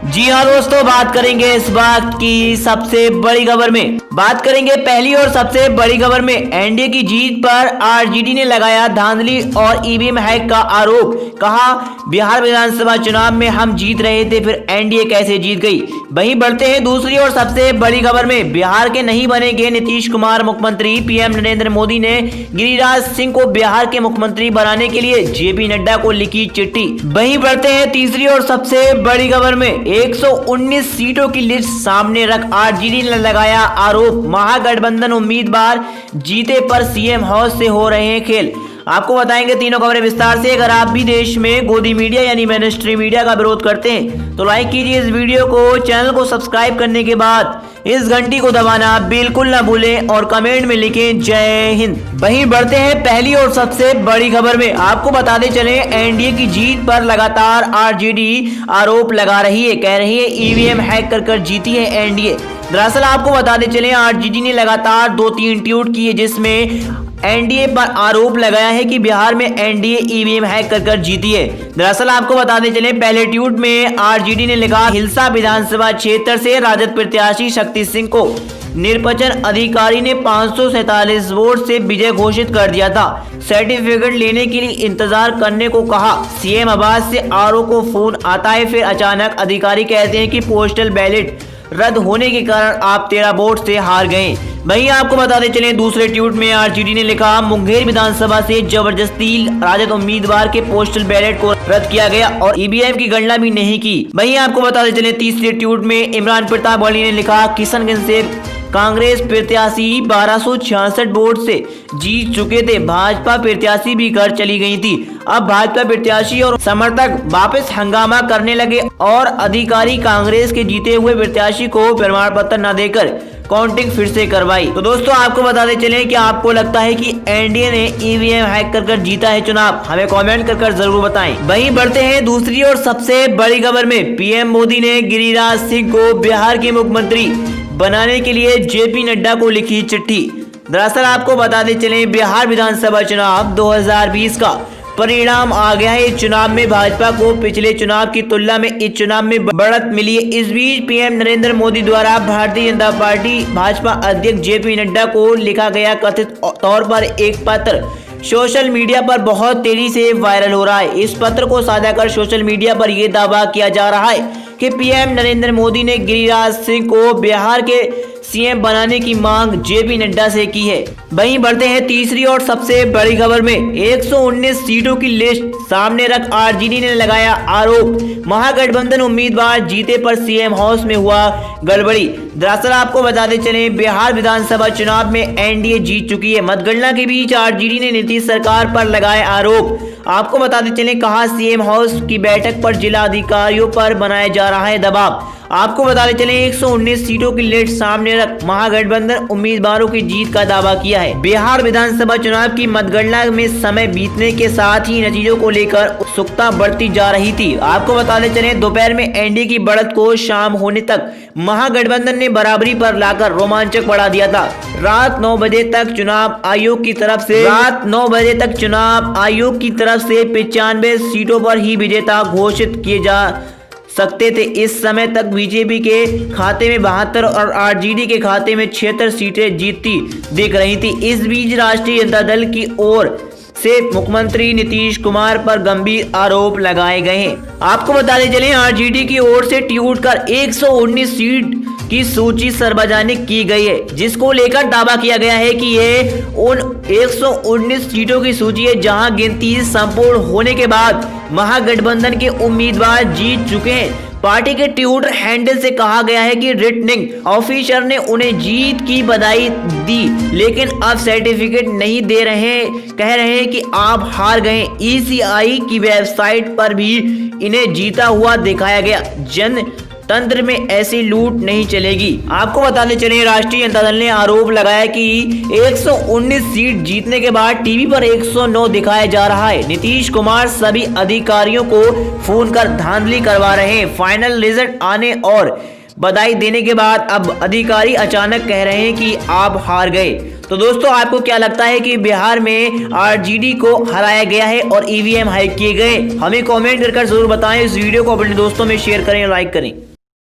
जी हाँ दोस्तों, बात करेंगे इस वक्त की सबसे बड़ी खबर में। बात करेंगे पहली और सबसे बड़ी खबर में। एनडीए की जीत पर आरजेडी ने लगाया धांधली और ईवीएम हैक का आरोप। कहा, बिहार विधानसभा चुनाव में हम जीत रहे थे, फिर एनडीए कैसे जीत गई। वहीं बढ़ते हैं दूसरी और सबसे बड़ी खबर में। बिहार के नहीं बनेंगे नीतीश कुमार मुख्यमंत्री। पीएम नरेंद्र मोदी ने गिरिराज सिंह को बिहार के मुख्यमंत्री बनाने के लिए जेपी नड्डा को लिखी चिट्ठी। वहीं बढ़ते हैं तीसरी और सबसे बड़ी खबर में। 119 सीटों की लिस्ट सामने रख आरजेडी ने लगाया आरोप। महागठबंधन उम्मीदवार जीते पर सीएम हाउस से हो रहे हैं खेल। आपको बताएंगे तीनों खबरें विस्तार से। अगर आप भी देश में गोदी मीडिया यानी मेनस्ट्रीम मीडिया का विरोध करते हैं तो लाइक कीजिए इस वीडियो को। चैनल को सब्सक्राइब करने के बाद इस घंटी को दबाना बिल्कुल ना भूलें और कमेंट में लिखें जय हिंद। वहीं बढ़ते हैं पहली और सबसे बड़ी खबर में। आपको बताते चले, एनडीए की जीत पर लगातार आरजेडी आरोप लगा रही है। कह रही है ईवीएम हैक कर जीती है एनडीए। दरअसल आपको बताते चले, आरजेडी ने लगातार 2-3 ट्वीट किए जिसमें एनडीए पर आरोप लगाया है कि बिहार में एनडीए ईवीएम हैक कर जीती है। दरअसल आपको बताते चले, पहले ट्वीट में आरजेडी ने लिखा, हिलसा विधानसभा क्षेत्र से राजद प्रत्याशी शक्ति सिंह को निर्वाचन अधिकारी ने 547 वोट से विजय घोषित कर दिया था। सर्टिफिकेट लेने के लिए इंतजार करने को कहा। सीएम आवास से आरओ को फोन आता है, फिर अचानक अधिकारी कहते हैं कि पोस्टल बैलेट रद्द होने के कारण आप 13 वोट से हार गए। वहीं आपको बताते चलें, दूसरे ट्वीट में आरजेडी ने लिखा, मुंगेर विधानसभा से जबरदस्ती राजद उम्मीदवार के पोस्टल बैलेट को रद्द किया गया और ईवीएम की गणना भी नहीं की। वहीं आपको बताते चलें, तीसरे ट्वीट में इमरान प्रताप वाली ने लिखा, किशनगंज से कांग्रेस प्रत्याशी 1266 वोट से जीत चुके थे। भाजपा प्रत्याशी भी घर चली गई थी। अब भाजपा प्रत्याशी और समर्थक वापस हंगामा करने लगे और अधिकारी कांग्रेस के जीते हुए प्रत्याशी को प्रमाण पत्र न देकर काउंटिंग फिर से करवाई। तो दोस्तों आपको बताते चलें कि आपको लगता है कि एनडीए ने ईवीएम हैक कर जीता है चुनाव? हमें कमेंट कर जरूर बताएं। वहीं बढ़ते हैं दूसरी और सबसे बड़ी खबर में। पीएम मोदी ने गिरिराज सिंह को बिहार के मुख्यमंत्री बनाने के लिए जेपी नड्डा को लिखी चिट्ठी। दरअसल आपको बताते चलें, बिहार विधानसभा चुनाव 2020 का परिणाम आ गया है। इस चुनाव में भाजपा को पिछले चुनाव की तुलना में इस चुनाव में बढ़त मिली है। इस बीच पीएम नरेंद्र मोदी द्वारा भारतीय जनता पार्टी भाजपा अध्यक्ष जेपी नड्डा को लिखा गया कथित तौर पर एक पत्र सोशल मीडिया पर बहुत तेजी से वायरल हो रहा है। इस पत्र को साझा कर सोशल मीडिया पर यह दावा किया जा रहा है कि पीएम नरेंद्र मोदी ने गिरिराज सिंह को बिहार के सीएम बनाने की मांग जेपी नड्डा से की है। वहीं बढ़ते हैं तीसरी और सबसे बड़ी खबर में। 119 सीटों की लिस्ट सामने रख आरजेडी ने लगाया आरोप। महागठबंधन उम्मीदवार जीते पर सीएम हाउस में हुआ गड़बड़ी। दरअसल आपको बताते चलें, बिहार विधानसभा चुनाव में एनडीए जीत चुकी है। मतगणना के बीच आरजेडी ने नीतीश सरकार पर लगाए आरोप। आपको बताते चलें, कहा सीएम हाउस की बैठक पर जिला अधिकारियों पर बनाया जा रहा है दबाव। आपको बताते चलें, 119 सीटों की लिस्ट सामने रख महागठबंधन उम्मीदवारों की जीत का दावा किया है। बिहार विधानसभा चुनाव की मतगणना में समय बीतने के साथ ही नतीजों को लेकर उत्सुकता बढ़ती जा रही थी। आपको बताते चलें, दोपहर में एनडीए की बढ़त को शाम होने तक महागठबंधन ने बराबरी पर लाकर रोमांचक बढ़ा दिया था। रात 9 बजे तक चुनाव आयोग की तरफ से 95 सीटों पर ही विजेता घोषित किए जा सकते थे। इस समय तक बीजेपी के खाते में 72 और आरजेडी के खाते में 76 सीटें जीतती दिख रही थी। इस बीच राष्ट्रीय जनता दल की ओर से मुख्यमंत्री नीतीश कुमार पर गंभीर आरोप लगाए गए हैं। आपको बताते चलें, आरजेडी की ओर से ट्वीट कर 119 सीट की सूची सार्वजनिक की गई है, जिसको लेकर दावा किया गया है कि ये उन 119 सीटों की सूची है जहां गिनती संपूर्ण होने के बाद महागठबंधन के उम्मीदवार जीत चुके हैं। पार्टी के ट्विटर हैंडल से कहा गया है कि रिटर्निंग ऑफिसर ने उन्हें जीत की बधाई दी, लेकिन अब सर्टिफिकेट नहीं दे रहे, कह रहे हैं कि आप हार गए। ईसीआई की वेबसाइट पर भी इन्हें जीता हुआ दिखाया गया। जनतंत्र में ऐसी लूट नहीं चलेगी। आपको बताते चलें, राष्ट्रीय जनता दल ने आरोप लगाया कि 119 सीट जीतने के बाद टीवी पर 109 दिखाया जा रहा है। नीतीश कुमार सभी अधिकारियों को फोन कर धांधली करवा रहे हैं। फाइनल रिजल्ट आने और बधाई देने के बाद अब अधिकारी अचानक कह रहे हैं कि आप हार गए। तो दोस्तों आपको क्या लगता है कि बिहार में आरजेडी को हराया गया है और ईवीएम हैक किए गए? हमें कमेंट कर जरूर बताएं। इस वीडियो को अपने दोस्तों में शेयर करें और लाइक करें।